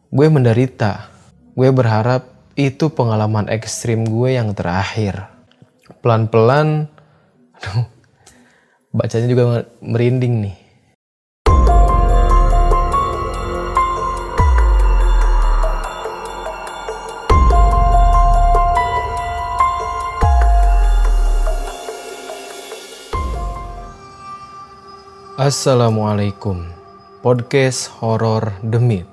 Gue menderita. Gue berharap itu pengalaman ekstrim gue yang terakhir. Pelan-pelan, bacanya juga merinding nih. Assalamualaikum. Podcast Horor The Myth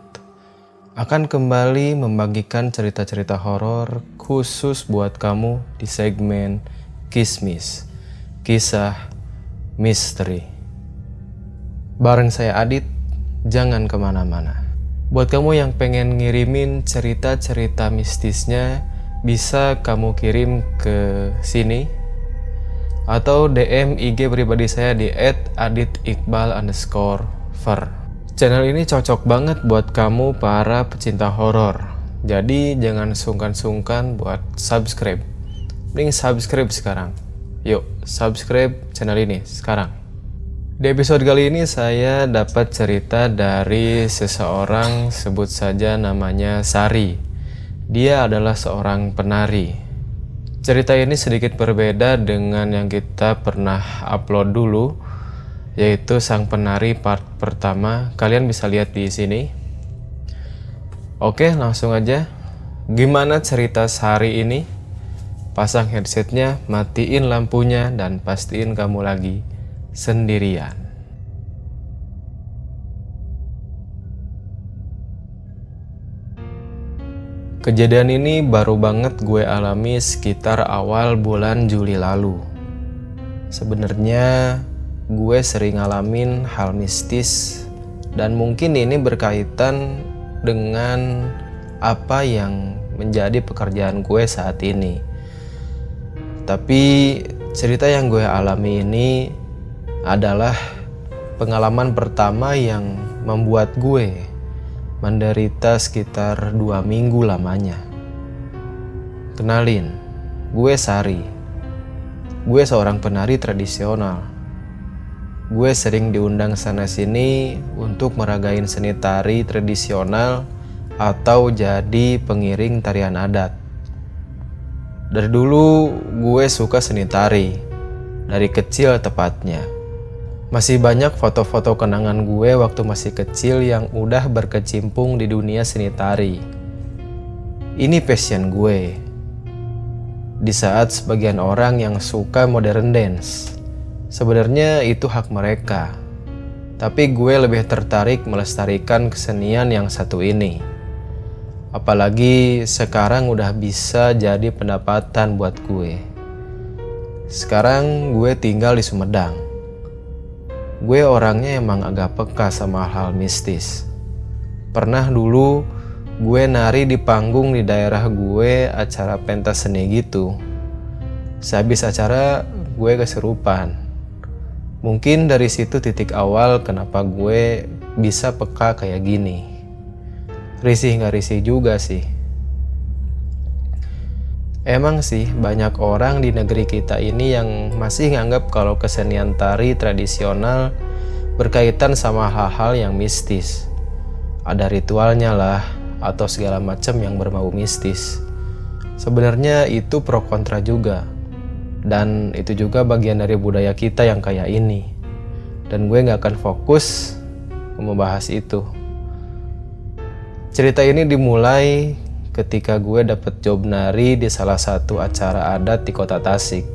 akan kembali membagikan cerita-cerita horor khusus buat kamu di segmen Kismis, kisah misteri. Bareng saya Adit, jangan kemana-mana. Buat kamu yang pengen ngirimin cerita-cerita mistisnya, bisa kamu kirim ke sini atau DM IG pribadi saya di @aditiqbal_ver. Channel ini cocok banget buat kamu para pecinta horor. Jadi jangan sungkan-sungkan buat subscribe. Link subscribe sekarang. Yuk, subscribe channel ini sekarang. Di episode kali ini saya dapat cerita dari seseorang, sebut saja namanya Sari. Dia adalah seorang penari. Cerita ini sedikit berbeda dengan yang kita pernah upload dulu, yaitu Sang Penari part pertama. Kalian bisa lihat di sini. Oke, langsung aja. Gimana cerita Sari ini? Pasang headsetnya, matiin lampunya, dan pastiin kamu lagi sendirian. Kejadian ini baru banget gue alami sekitar awal bulan Juli lalu. Sebenarnya gue sering ngalamin hal mistis dan mungkin ini berkaitan dengan apa yang menjadi pekerjaan gue saat ini. Tapi cerita yang gue alami ini adalah pengalaman pertama yang membuat gue menderita sekitar 2 minggu lamanya. Kenalin, gue Sari. Gue seorang penari tradisional. Gue sering diundang sana-sini untuk meragain seni tari tradisional atau jadi pengiring tarian adat. Dari dulu gue suka seni tari, dari kecil tepatnya. Masih banyak foto-foto kenangan gue waktu masih kecil yang udah berkecimpung di dunia seni tari. Ini passion gue. Di saat sebagian orang yang suka modern dance, sebenarnya itu hak mereka. Tapi gue lebih tertarik melestarikan kesenian yang satu ini. Apalagi sekarang udah bisa jadi pendapatan buat gue. Sekarang gue tinggal di Sumedang. Gue orangnya emang agak peka sama hal mistis. Pernah dulu gue nari di panggung di daerah gue, acara pentas seni gitu. Sehabis acara gue kesurupan. Mungkin dari situ titik awal kenapa gue bisa peka kayak gini. Risih gak risih juga sih. Emang sih banyak orang di negeri kita ini yang masih nganggap kalau kesenian tari tradisional berkaitan sama hal-hal yang mistis. Ada ritualnya lah atau segala macam yang berbau mistis. Sebenarnya itu pro kontra juga. Dan itu juga bagian dari budaya kita yang kayak ini. Dan gue gak akan fokus membahas itu. Cerita ini dimulai ketika gue dapet job nari di salah satu acara adat di kota Tasik.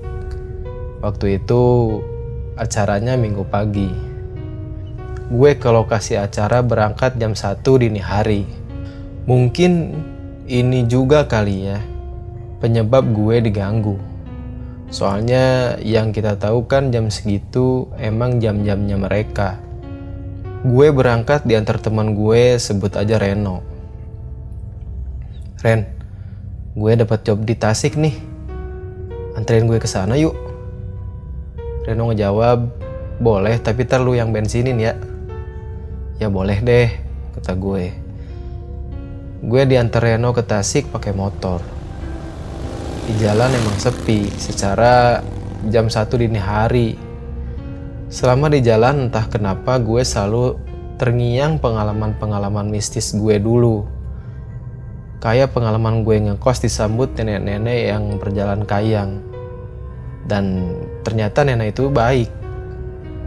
Waktu itu acaranya Minggu pagi. Gue ke lokasi acara berangkat jam 1 dini hari. Mungkin ini juga kali ya penyebab gue diganggu. Soalnya yang kita tahu kan jam segitu emang jam-jamnya mereka. Gue berangkat diantar teman gue, sebut aja Reno. Ren, gue dapat job di Tasik nih. Anterin gue ke sana yuk. Reno ngejawab, boleh tapi ntar lu yang bensinin ya. Ya boleh deh, kata gue. Gue diantar Reno ke Tasik pakai motor. Di jalan emang sepi, secara jam 1 dini hari. Selama di jalan entah kenapa gue selalu terngiang pengalaman-pengalaman mistis gue dulu. Kayak pengalaman gue ngekos disambut nenek-nenek yang berjalan kayang. Dan ternyata nenek itu baik.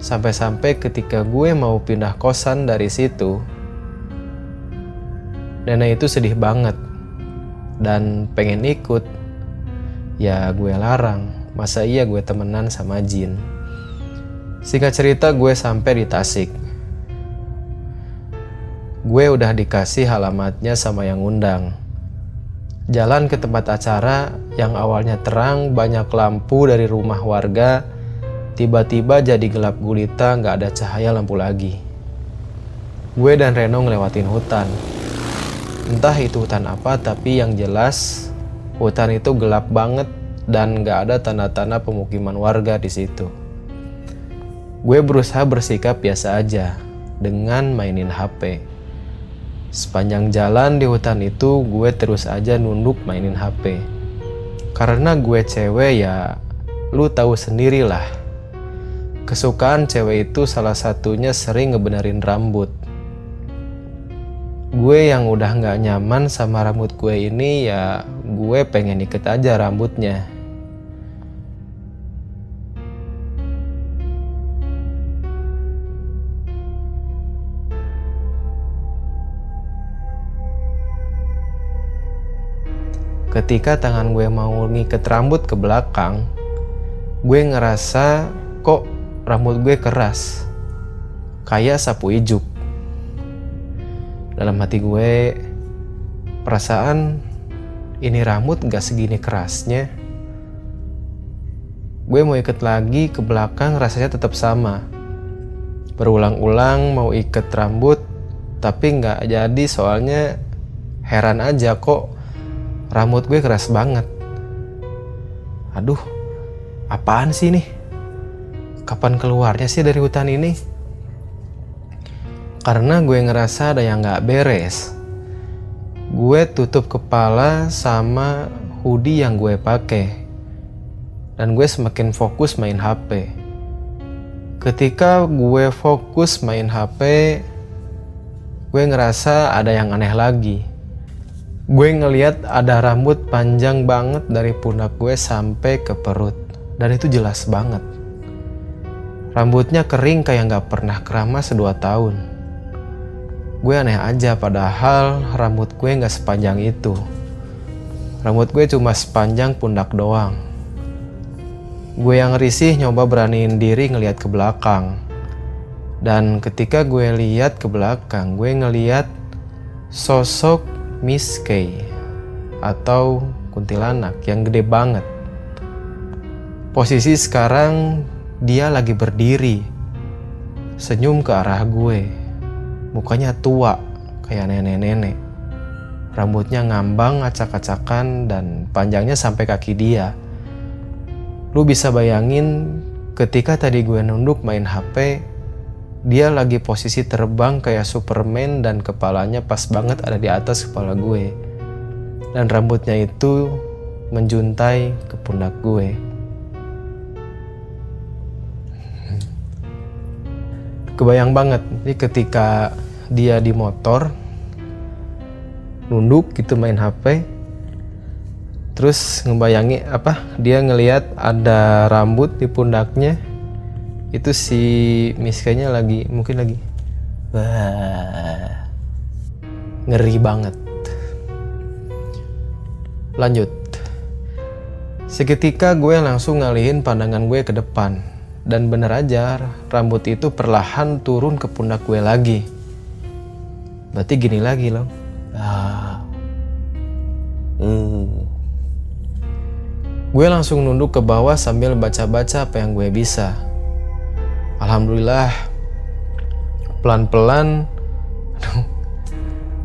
Sampai-sampai ketika gue mau pindah kosan dari situ, nenek itu sedih banget dan pengen ikut. Ya gue larang, masa iya gue temenan sama jin. Singkat cerita, gue sampai di Tasik. Gue udah dikasih alamatnya sama yang undang. Jalan ke tempat acara yang awalnya terang, banyak lampu dari rumah warga, tiba-tiba jadi gelap gulita, gak ada cahaya lampu lagi. Gue dan Reno ngelewatin hutan. Entah itu hutan apa, tapi yang jelas hutan itu gelap banget dan gak ada tanda-tanda pemukiman warga di situ. Gue berusaha bersikap biasa aja dengan mainin HP. Sepanjang jalan di hutan itu gue terus aja nunduk mainin HP. Karena gue cewek ya, lu tahu sendirilah. Kesukaan cewek itu salah satunya sering ngebenerin rambut. Gue yang udah gak nyaman sama rambut gue ini ya gue pengen iket aja rambutnya. Ketika tangan gue mau ngiket rambut ke belakang, gue ngerasa kok rambut gue keras, kayak sapu ijuk. Dalam hati gue, perasaan ini rambut gak segini kerasnya. Gue mau iket lagi ke belakang, rasanya tetap sama. Berulang-ulang mau iket rambut, tapi gak jadi soalnya heran aja kok rambut gue keras banget. Aduh, apaan sih nih? Kapan keluarnya sih dari hutan ini? Karena gue ngerasa ada yang gak beres. Gue tutup kepala sama hoodie yang gue pakai. Dan gue semakin fokus main HP. Ketika gue fokus main HP, gue ngerasa ada yang aneh lagi. Gue ngeliat ada rambut panjang banget dari pundak gue sampai ke perut. Dan itu jelas banget. Rambutnya kering kayak gak pernah keramas 2 tahun. Gue aneh aja padahal rambut gue gak sepanjang itu. Rambut gue cuma sepanjang pundak doang. Gue yang risih nyoba beraniin diri ngeliat ke belakang. Dan ketika gue lihat ke belakang, gue ngeliat sosok Miss K atau kuntilanak yang gede banget. Posisi sekarang dia lagi berdiri, senyum ke arah gue. Mukanya tua kayak nenek-nenek. Rambutnya ngambang acak-acakan dan panjangnya sampai kaki dia. Lu bisa bayangin ketika tadi gue nunduk main HP, dia lagi posisi terbang kayak Superman dan kepalanya pas banget ada di atas kepala gue. Dan rambutnya itu menjuntai ke pundak gue. Kebayang banget nih ketika dia di motor, nunduk gitu main HP. Terus ngebayangi dia ngelihat ada rambut di pundaknya. Itu si Miskanya mungkin lagi wah, ngeri banget. Lanjut. Seketika gue langsung ngalihin pandangan gue ke depan. Dan bener aja rambut itu perlahan turun ke pundak gue lagi. Berarti gini lagi loh. Gue langsung nunduk ke bawah sambil baca-baca apa yang gue bisa. Alhamdulillah, pelan-pelan,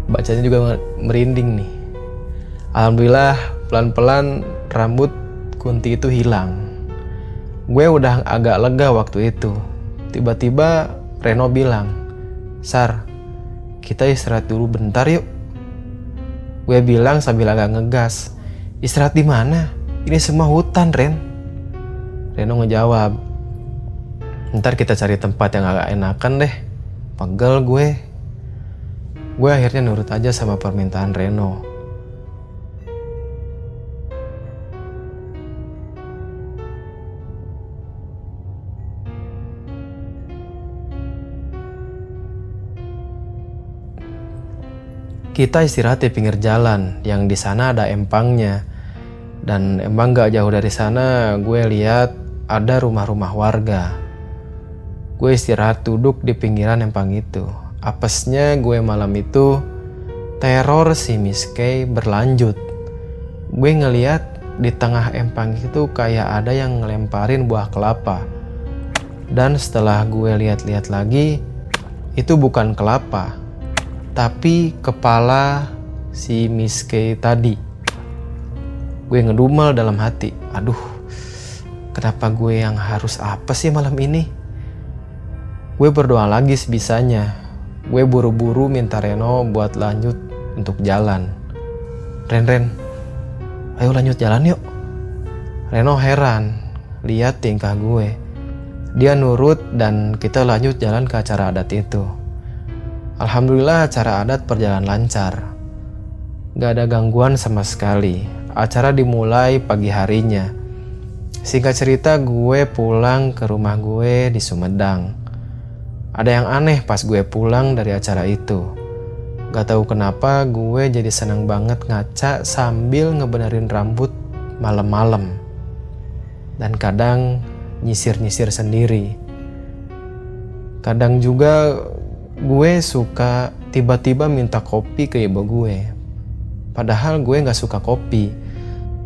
bacanya juga merinding nih. Alhamdulillah, pelan-pelan rambut Kunti itu hilang. Gue udah agak lega waktu itu. Tiba-tiba Reno bilang, "Sar, kita istirahat dulu bentar yuk." Gue bilang sambil agak ngegas, "Istirahat di mana? Ini semua hutan, Ren." Reno ngejawab, "Ntar kita cari tempat yang agak enakan deh. Pegel gue." Gue akhirnya nurut aja sama permintaan Reno. Kita istirahat di pinggir jalan yang di sana ada empangnya. Dan emang gak jauh dari sana gue lihat ada rumah-rumah warga. Gue istirahat duduk di pinggiran empang itu. Apesnya gue malam itu teror si Miss K berlanjut. Gue ngeliat di tengah empang itu kayak ada yang ngelemparin buah kelapa. Dan setelah gue lihat-lihat lagi, itu bukan kelapa, tapi kepala si Miss K tadi. Gue ngedumel dalam hati, aduh, kenapa gue yang harus apa sih malam ini? Gue berdoa lagi sebisanya. Gue buru-buru minta Reno buat lanjut untuk jalan. Ren, ayo lanjut jalan yuk. Reno heran lihat tingkah gue. Dia nurut dan kita lanjut jalan ke acara adat itu. Alhamdulillah acara adat berjalan lancar. Gak ada gangguan sama sekali. Acara dimulai pagi harinya. Singkat cerita gue pulang ke rumah gue di Sumedang. Ada yang aneh pas gue pulang dari acara itu. Gak tahu kenapa gue jadi seneng banget ngaca sambil ngebenerin rambut malam-malam. Dan kadang nyisir-nyisir sendiri. Kadang juga gue suka tiba-tiba minta kopi ke ibu gue. Padahal gue gak suka kopi.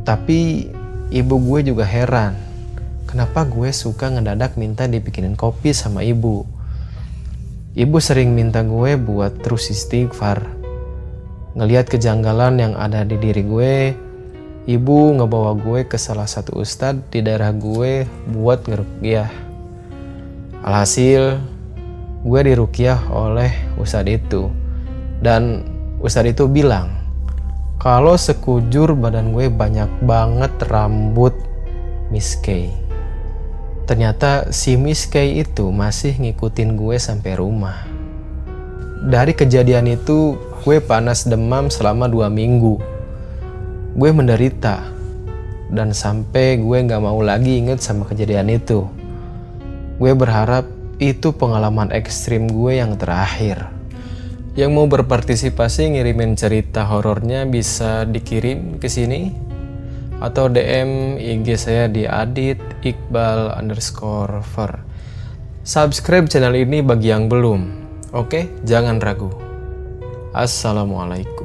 Tapi ibu gue juga heran. Kenapa gue suka ngedadak minta dibikinin kopi sama ibu. Ibu sering minta gue buat terus istighfar. Ngelihat kejanggalan yang ada di diri gue, ibu ngebawa gue ke salah satu ustadz di daerah gue buat ngeruqyah. Alhasil, gue diruqyah oleh ustadz itu. Dan ustadz itu bilang, kalau sekujur badan gue banyak banget rambut Miss K. Ternyata si Miss K itu masih ngikutin gue sampai rumah. Dari kejadian itu, gue panas demam selama 2 minggu. Gue menderita. Dan sampai gue gak mau lagi inget sama kejadian itu. Gue berharap itu pengalaman ekstrim gue yang terakhir. Yang mau berpartisipasi ngirimin cerita horornya bisa dikirim ke sini atau DM IG saya di @adit_iqbal_ver. Subscribe channel ini bagi yang belum. Oke, jangan ragu. Assalamualaikum.